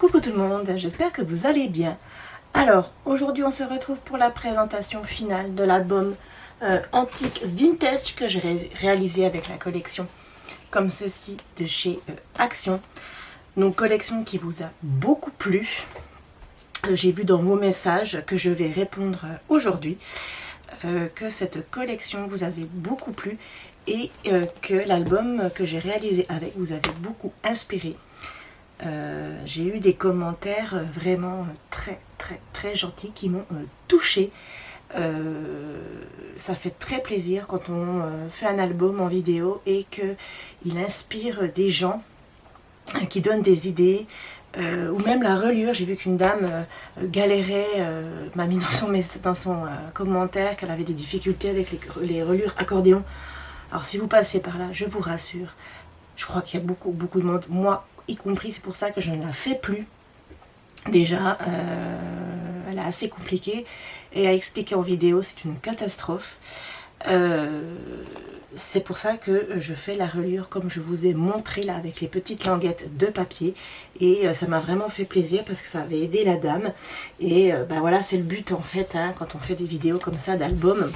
Coucou tout le monde, j'espère que vous allez bien. Alors, aujourd'hui on se retrouve pour la présentation finale de l'album Antique Vintage que j'ai réalisé avec la collection comme ceci de chez Action. Donc collection qui vous a beaucoup plu. J'ai vu dans vos messages que je vais répondre aujourd'hui que cette collection vous avait beaucoup plu et que l'album que j'ai réalisé avec vous avait beaucoup inspiré. J'ai eu des commentaires vraiment très gentils qui m'ont touchée. Ça fait très plaisir quand on fait un album en vidéo et qu'il inspire des gens qui donnent des idées, ou même la reliure. J'ai vu qu'une dame galérait, m'a mis dans son commentaire qu'elle avait des difficultés avec les reliures accordéon. Alors si vous passez par là, je vous rassure, je crois qu'il y a beaucoup de monde, moi y compris, c'est pour ça que je ne la fais plus. Déjà, elle est assez compliquée et à expliquer en vidéo, c'est une catastrophe. C'est pour ça que je fais la reliure comme je vous ai montré là, avec les petites languettes de papier, et ça m'a vraiment fait plaisir parce que ça avait aidé la dame. Et ben voilà, c'est le but en fait, hein, quand on fait des vidéos comme ça d'albums.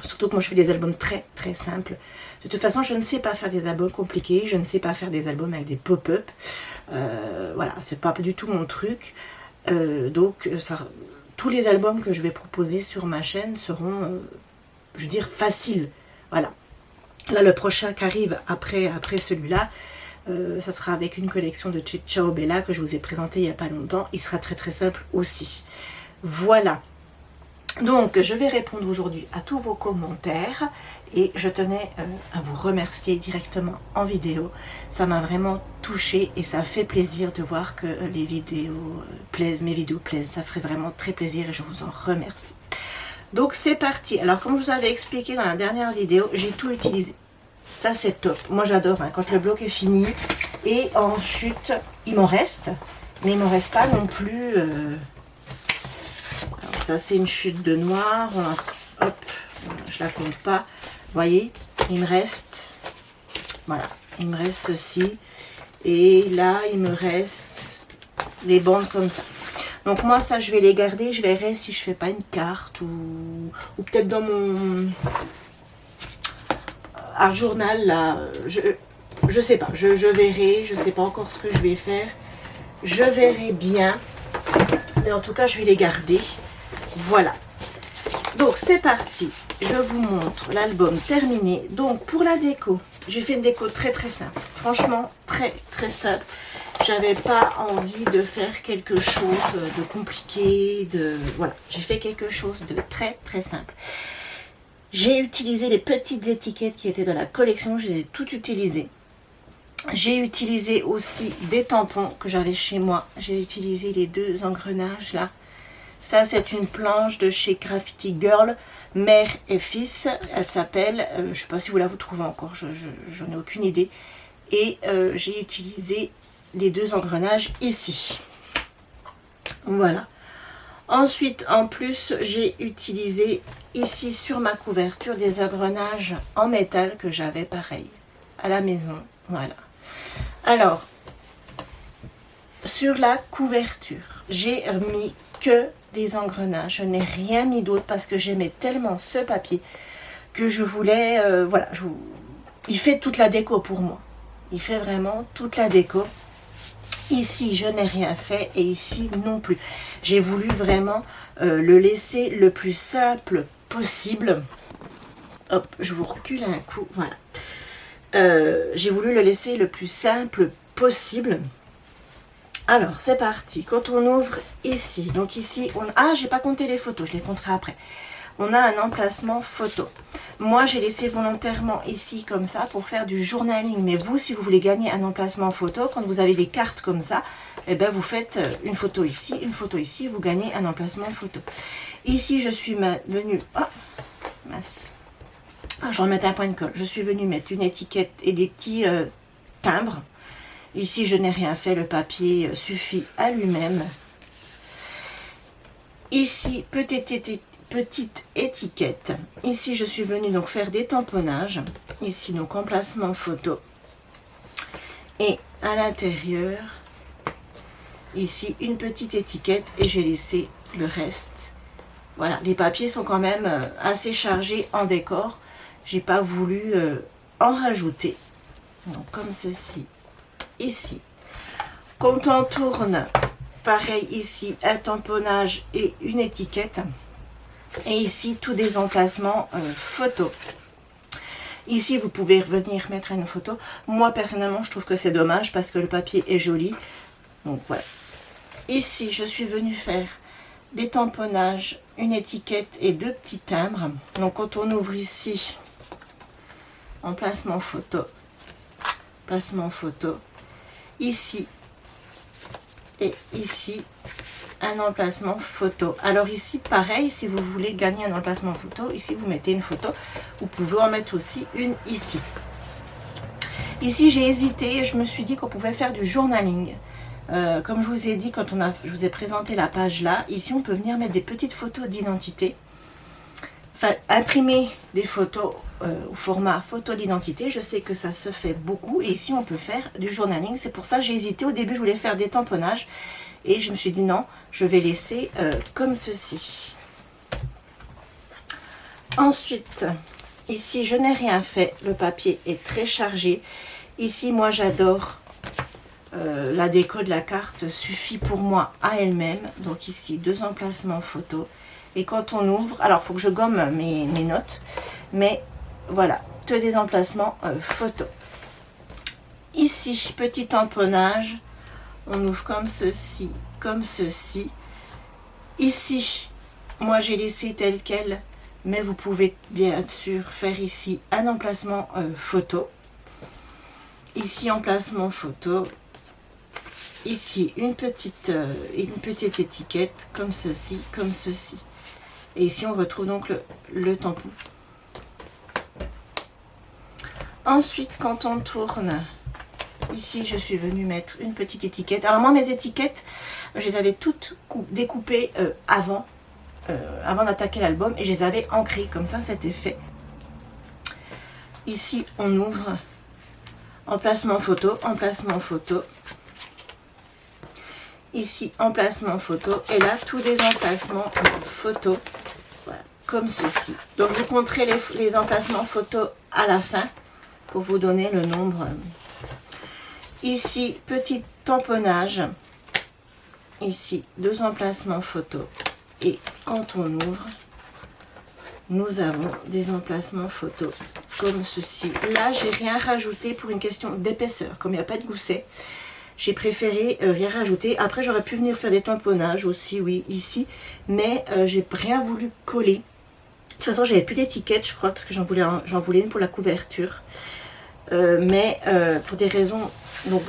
Surtout que moi je fais des albums très simples. De toute façon je ne sais pas faire des albums compliqués, je ne sais pas faire des albums avec des pop-up. Voilà, c'est pas du tout mon truc. Donc tous les albums que je vais proposer sur ma chaîne seront, je veux dire, faciles. Voilà. Là le prochain qui arrive après celui-là, ça sera avec une collection de Ciao Bella que je vous ai présenté il n'y a pas longtemps. Il sera très simple aussi. Voilà. Donc, je vais répondre aujourd'hui à tous vos commentaires et je tenais à vous remercier directement en vidéo. Ça m'a vraiment touchée et ça fait plaisir de voir que les vidéos plaisent, mes vidéos plaisent. Ça ferait vraiment très plaisir et je vous en remercie. Donc, c'est parti. Alors, comme je vous avais expliqué dans la dernière vidéo, j'ai tout utilisé. Ça, c'est top. Moi, j'adore hein, quand le bloc est fini. Et en chute, il m'en reste. Mais il m'en reste pas non plus... Alors ça c'est une chute de noir, hop, je la compte pas, vous voyez, il me reste, voilà, il me reste ceci, et là il me reste des bandes comme ça. Donc moi ça je vais les garder, je verrai si je fais pas une carte ou peut-être dans mon art journal là, je sais pas, je verrai, je sais pas encore ce que je vais faire, je verrai bien. Mais en tout cas, je vais les garder. Voilà. Donc, c'est parti. Je vous montre l'album terminé. Donc, pour la déco, j'ai fait une déco très simple. Franchement, très simple. J'avais pas envie de faire quelque chose de compliqué. Voilà. J'ai fait quelque chose de très simple. J'ai utilisé les petites étiquettes qui étaient dans la collection. Je les ai toutes utilisées. J'ai utilisé aussi des tampons que j'avais chez moi. J'ai utilisé les deux engrenages là. Ça c'est une planche de chez Graffiti Girl, mère et fils. Elle s'appelle, je ne sais pas si vous la trouvez encore, j'en ai aucune idée. Et j'ai utilisé les deux engrenages ici. Voilà. Ensuite, en plus, j'ai utilisé ici sur ma couverture des engrenages en métal que j'avais pareil à la maison. Voilà. Alors, sur la couverture, j'ai mis que des engrenages. Je n'ai rien mis d'autre parce que j'aimais tellement ce papier que je voulais... voilà, il fait toute la déco pour moi. Il fait vraiment toute la déco. Ici, je n'ai rien fait et ici non plus. J'ai voulu vraiment le laisser le plus simple possible. Hop, je vous recule un coup, voilà. J'ai voulu le laisser le plus simple possible. Alors c'est parti. Quand on ouvre ici, donc ici j'ai pas compté les photos, je les compterai après. On a un emplacement photo. Moi j'ai laissé volontairement ici comme ça pour faire du journaling, mais vous si vous voulez gagner un emplacement photo, quand vous avez des cartes comme ça, eh ben vous faites une photo ici, vous gagnez un emplacement photo. Ici je suis venue, mince, je remets un point de colle. Je suis venue mettre une étiquette et des petits timbres. Ici, je n'ai rien fait. Le papier suffit à lui-même. Ici, petite étiquette. Ici, je suis venue donc faire des tamponnages. Ici, donc emplacement photo. Et à l'intérieur, ici une petite étiquette et j'ai laissé le reste. Voilà, les papiers sont quand même assez chargés en décor. J'ai pas voulu en rajouter. Donc comme ceci, ici. Quand on tourne, pareil ici, un tamponnage et une étiquette. Et ici, tous des emplacements photos. Ici, vous pouvez revenir mettre une photo. Moi, personnellement, je trouve que c'est dommage parce que le papier est joli. Donc, voilà. Ici, je suis venue faire des tamponnages, une étiquette et 2 petits timbres. Donc, quand on ouvre ici, emplacement photo, placement photo, ici et ici, un emplacement photo. Alors ici, pareil, si vous voulez gagner un emplacement photo, ici vous mettez une photo. Vous pouvez en mettre aussi une ici. Ici, j'ai hésité. Je me suis dit qu'on pouvait faire du journaling. Comme je vous ai dit, quand je vous ai présenté la page là, ici, on peut venir mettre des petites photos d'identité. Enfin, imprimer des photos au format photo d'identité. Je sais que ça se fait beaucoup. Et ici, on peut faire du journaling. C'est pour ça que j'ai hésité. Au début, je voulais faire des tamponnages. Et je me suis dit non, je vais laisser comme ceci. Ensuite, ici, je n'ai rien fait. Le papier est très chargé. Ici, moi, j'adore la déco de la carte. Suffit pour moi à elle-même. Donc ici, 2 emplacements photos. Et quand on ouvre, alors il faut que je gomme mes notes. Mais voilà, tous des emplacements photos. Ici, petit tamponnage. On ouvre comme ceci, comme ceci. Ici, moi j'ai laissé tel quel, mais vous pouvez bien sûr faire ici un emplacement photo. Ici, emplacement photo. Ici, une petite étiquette, comme ceci, comme ceci. Et ici, on retrouve donc le tampon. Ensuite, quand on tourne... Ici, je suis venue mettre une petite étiquette. Alors moi, mes étiquettes, je les avais toutes découpées avant d'attaquer l'album. Et je les avais ancrées, comme ça, c'était fait. Ici, on ouvre emplacement photo, emplacement photo. Ici, emplacement photo. Et là, tous les emplacements photo, voilà, comme ceci. Donc, je vous montrerai les emplacements photo à la fin pour vous donner le nombre... Ici, petit tamponnage. Ici, 2 emplacements photo. Et quand on ouvre, nous avons des emplacements photo comme ceci. Là, j'ai rien rajouté pour une question d'épaisseur. Comme il n'y a pas de gousset, j'ai préféré rien rajouter. Après, j'aurais pu venir faire des tamponnages aussi, oui, ici. Mais j'ai rien voulu coller. De toute façon, j'avais plus d'étiquette, je crois, parce que j'en voulais une pour la couverture. Mais pour des raisons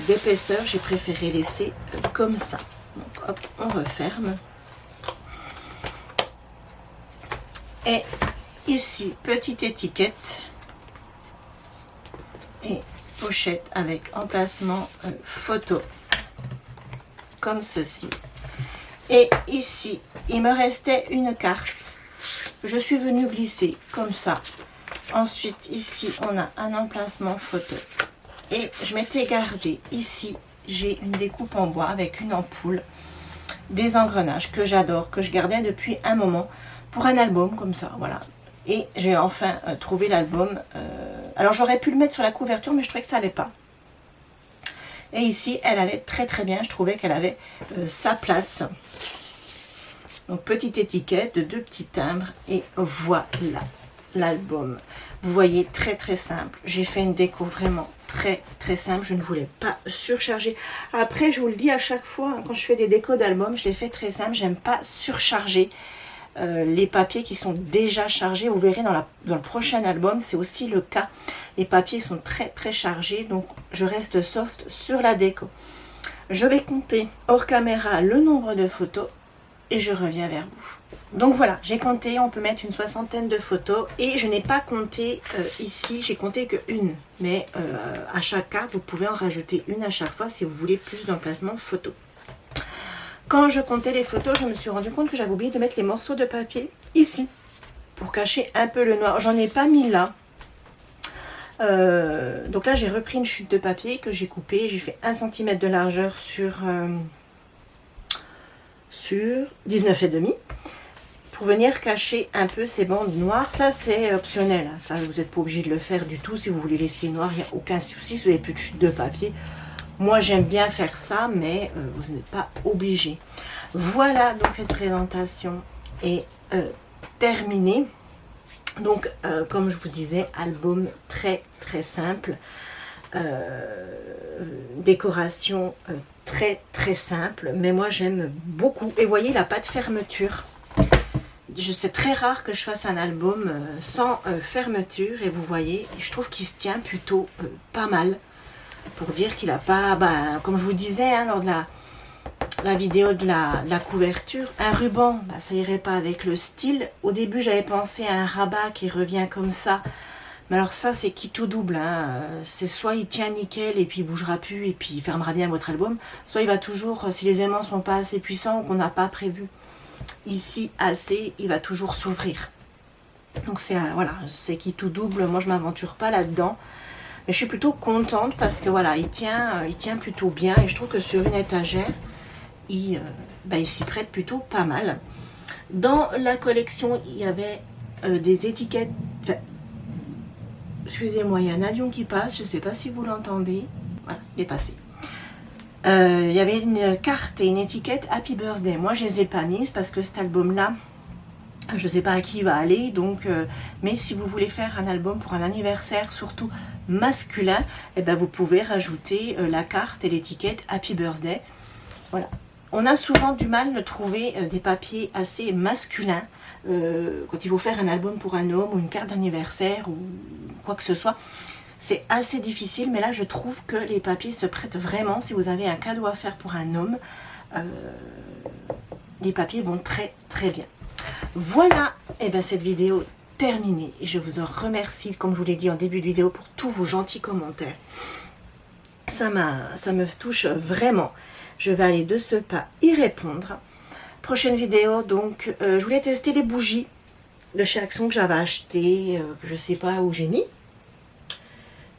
d'épaisseur, j'ai préféré laisser comme ça. Donc hop, on referme. Et ici, petite étiquette et pochette avec emplacement photo, comme ceci. Et ici, il me restait une carte. Je suis venue glisser comme ça. Ensuite, ici, on a un emplacement photo. Et je m'étais gardé ici, j'ai une découpe en bois avec une ampoule, des engrenages que j'adore, que je gardais depuis un moment pour un album comme ça, voilà. Et j'ai enfin trouvé l'album. Alors, j'aurais pu le mettre sur la couverture, mais je trouvais que ça n'allait pas. Et ici, elle allait très très bien. Je trouvais qu'elle avait sa place. Donc, petite étiquette de 2 petits timbres. Et voilà l'album. Vous voyez, très très simple. J'ai fait une déco vraiment très très simple. Je ne voulais pas surcharger. Après, je vous le dis à chaque fois, hein, quand je fais des décos d'album, je les fais très simple. J'aime pas surcharger les papiers qui sont déjà chargés. Vous verrez dans le prochain album, c'est aussi le cas. Les papiers sont très très chargés, donc je reste soft sur la déco. Je vais compter hors caméra le nombre de photos et je reviens vers vous. Donc voilà, j'ai compté, on peut mettre une 60aine de photos et je n'ai pas compté ici, j'ai compté que une. Mais à chaque carte, vous pouvez en rajouter une à chaque fois si vous voulez plus d'emplacements photos. Quand je comptais les photos, je me suis rendu compte que j'avais oublié de mettre les morceaux de papier ici pour cacher un peu le noir. J'en ai pas mis là. Donc là, j'ai repris une chute de papier que j'ai coupée. J'ai fait 1 cm de largeur sur sur 19,5 pour venir cacher un peu ces bandes noires. Ça c'est optionnel, hein. Ça vous n'êtes pas obligé de le faire du tout. Si vous voulez laisser noir, il n'y a aucun souci. Si vous n'avez plus de chute de papier, moi j'aime bien faire ça, mais vous n'êtes pas obligé. Voilà, donc cette présentation est terminée. Donc comme je vous disais, album très très simple, décoration très très simple, mais moi j'aime beaucoup. Et vous voyez, il n'a pas de fermeture. C'est très rare que je fasse un album sans fermeture, et vous voyez, je trouve qu'il se tient plutôt pas mal, pour dire qu'il n'a pas, comme je vous disais hein, lors de la vidéo de la couverture, un ruban, ça irait pas avec le style. Au début j'avais pensé à un rabat qui revient comme ça, mais alors ça c'est qui tout double, hein. C'est soit il tient nickel et puis il bougera plus et puis il fermera bien votre album, soit il va toujours, si les aimants sont pas assez puissants ou qu'on n'a pas prévu ici assez, il va toujours s'ouvrir. Donc c'est voilà, c'est qui tout double. Moi je m'aventure pas là-dedans, mais je suis plutôt contente parce que voilà, il tient plutôt bien, et je trouve que sur une étagère il s'y prête plutôt pas mal. Dans la collection il y avait des étiquettes, excusez-moi, il y a un avion qui passe, je sais pas si vous l'entendez, voilà, il est passé. Il y avait une carte et une étiquette Happy Birthday. Moi je les ai pas mises parce que cet album là, je sais pas à qui il va aller, donc mais si vous voulez faire un album pour un anniversaire, surtout masculin, et vous pouvez rajouter la carte et l'étiquette Happy Birthday. Voilà. On a souvent du mal de trouver des papiers assez masculins quand il faut faire un album pour un homme ou une carte d'anniversaire ou quoi que ce soit. C'est assez difficile, mais là je trouve que les papiers se prêtent vraiment. Si vous avez un cadeau à faire pour un homme, les papiers vont très très bien. Voilà, et cette vidéo est terminée. Je vous en remercie, comme je vous l'ai dit en début de vidéo, pour tous vos gentils commentaires. Ça me touche vraiment. Je vais aller de ce pas y répondre. Prochaine vidéo, donc, je voulais tester les bougies de chez Action que j'avais acheté, que je ne sais pas où j'ai mis,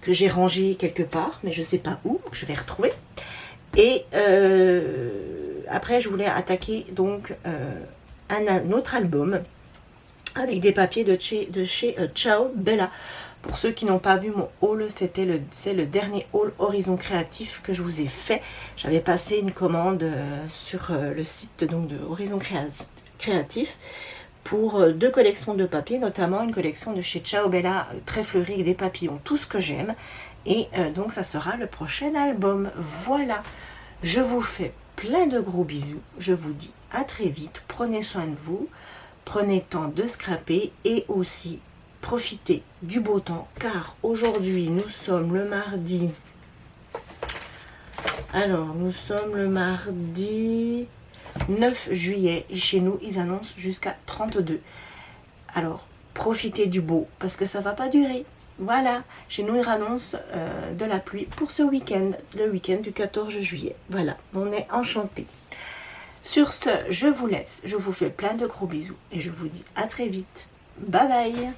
que j'ai rangé quelque part, mais je ne sais pas où, que je vais retrouver. Et après, je voulais attaquer donc un autre album avec des papiers de chez Ciao Bella. Pour ceux qui n'ont pas vu mon haul, c'est le dernier haul Horizon Créatif que je vous ai fait. J'avais passé une commande sur le site donc de Horizon Créatif pour 2 collections de papiers, notamment une collection de chez Ciao Bella très fleurie avec des papillons, tout ce que j'aime. Et donc ça sera le prochain album. Voilà, je vous fais plein de gros bisous. Je vous dis à très vite. Prenez soin de vous. Prenez le temps de scraper et aussi profitez du beau temps, car aujourd'hui nous sommes le mardi. Alors nous sommes le mardi 9 juillet et chez nous ils annoncent jusqu'à 32. Alors profitez du beau parce que ça va pas durer. Voilà, chez nous ils annoncent de la pluie pour ce week-end, le week-end du 14 juillet. Voilà, on est enchantés. Sur ce, je vous laisse, je vous fais plein de gros bisous et je vous dis à très vite. Bye bye.